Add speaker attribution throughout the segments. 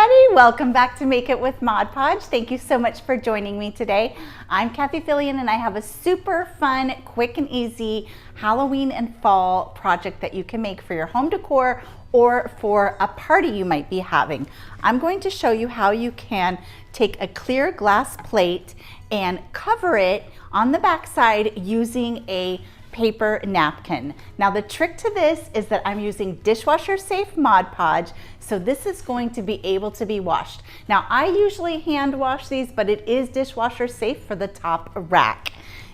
Speaker 1: everybody, welcome back to Make It with Mod Podge. Thank you so much for joining me today. I'm Cathie and I have a super fun, quick and easy Halloween and fall project that you can make for your home decor or for a party you might be having. I'm going to show you how you can take a clear glass plate and cover it on the back side using a paper napkin. Now the trick to this is that I'm using Dishwasher Safe Mod Podge, so this is going to be able to be washed. Now I usually hand wash these, but it is dishwasher safe for the top rack.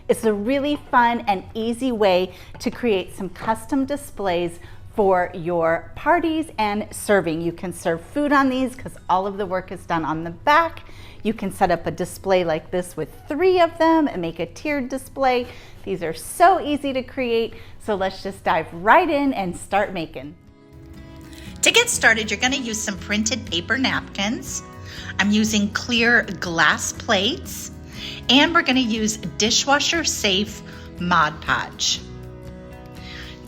Speaker 1: It's a really fun and easy way to create some custom displays for your parties and serving. You can serve food on these because all of the work is done on the back. You can set up a display like this with 3 of them and make a tiered display. These are so easy to create, so let's just dive right in and start making.
Speaker 2: To get started, you're going to use some printed paper napkins. I'm using clear glass plates, and we're going to use Dishwasher Safe Mod Podge.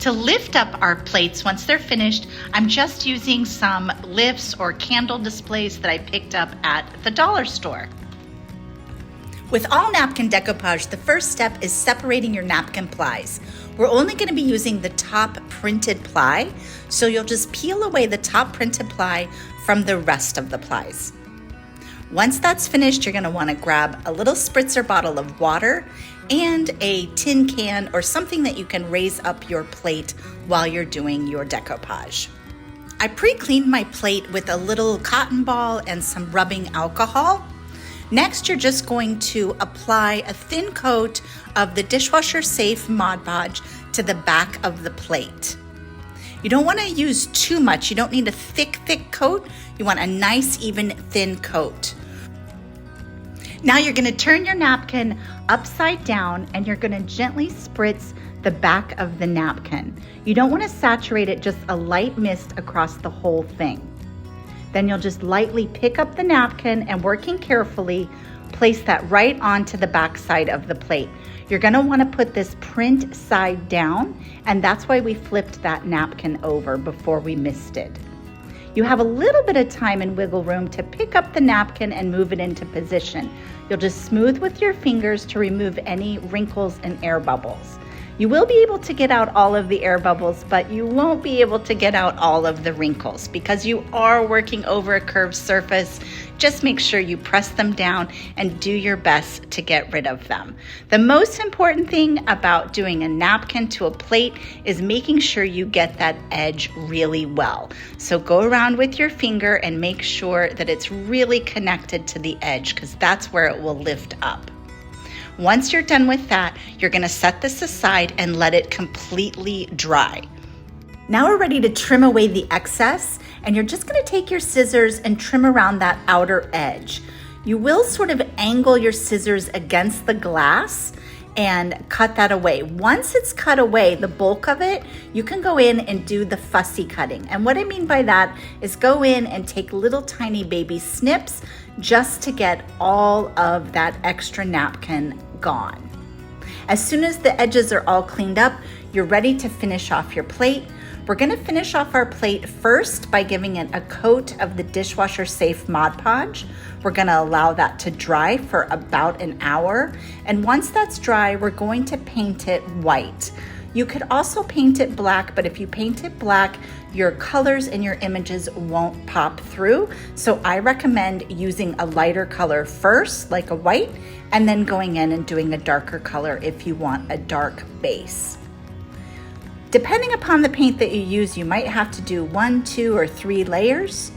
Speaker 2: To lift up our plates once they're finished, I'm just using some lifts or candle displays that I picked up at the dollar store. With all napkin decoupage, the first step is separating your napkin plies. We're only going to be using the top printed ply, so you'll just peel away the top printed ply from the rest of the plies. Once that's finished, you're going to want to grab a little spritzer bottle of water and a tin can or something that you can raise up your plate while you're doing your decoupage. I pre-cleaned my plate with a little cotton ball and some rubbing alcohol. Next, you're just going to apply a thin coat of the Dishwasher Safe Mod Podge to the back of the plate. You don't want to use too much. You don't need a thick coat. You want a nice, even, thin coat. Now you're going to turn your napkin upside down and you're going to gently spritz the back of the napkin. You don't want to saturate it, just a light mist across the whole thing. Then you'll just lightly pick up the napkin and, working carefully, place that right onto the back side of the plate. You're going to want to put this print side down, and that's why we flipped that napkin over before we misted. You have a little bit of time and wiggle room to pick up the napkin and move it into position. You'll just smooth with your fingers to remove any wrinkles and air bubbles. You will be able to get out all of the air bubbles, but you won't be able to get out all of the wrinkles because you are working over a curved surface. Just make sure you press them down and do your best to get rid of them. The most important thing about doing a napkin to a plate is making sure you get that edge really well. So go around with your finger and make sure that it's really connected to the edge because that's where it will lift up. Once you're done with that, you're going to set this aside and let it completely dry. Now we're ready to trim away the excess, and you're just going to take your scissors and trim around that outer edge. You will sort of angle your scissors against the glass and cut that away. Once it's cut away, the bulk of it, you can go in and do the fussy cutting. And what I mean by that is go in and take little tiny baby snips just to get all of that extra napkin gone. As soon as the edges are all cleaned up, you're ready to finish off your plate. We're going to finish off our plate first by giving it a coat of the Dishwasher Safe Mod Podge. We're going to allow that to dry for about an hour. And once that's dry, we're going to paint it white. You could also paint it black, but if you paint it black, your colors and your images won't pop through. So I recommend using a lighter color first, like a white, and then going in and doing a darker color if you want a dark base. Depending upon the paint that you use, you might have to do 1, 2, or 3 layers.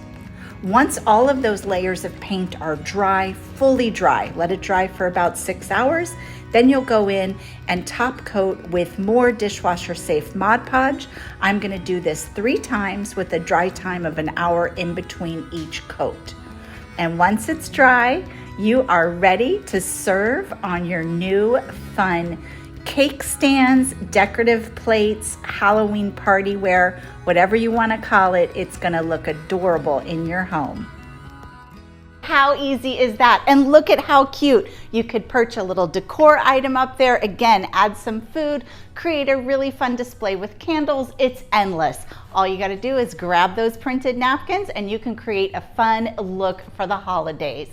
Speaker 2: Once all of those layers of paint are dry, fully dry, let it dry for about 6 hours, then you'll go in and top coat with more Dishwasher Safe Mod Podge. I'm going to do this 3 times with a dry time of an hour in between each coat. And once it's dry, you are ready to serve on your new fun cake stands, decorative plates, Halloween party wear, whatever you want to call it. It's going to look adorable in your home.
Speaker 1: How easy is that? And look at how cute. You could perch a little decor item up there. Again, add some food, create a really fun display with candles. It's endless. All you gotta do is grab those printed napkins and you can create a fun look for the holidays.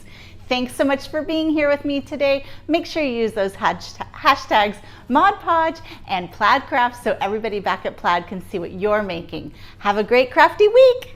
Speaker 1: Thanks so much for being here with me today. Make sure you use those hashtags Mod Podge and Plaid Crafts so everybody back at Plaid can see what you're making. Have a great crafty week.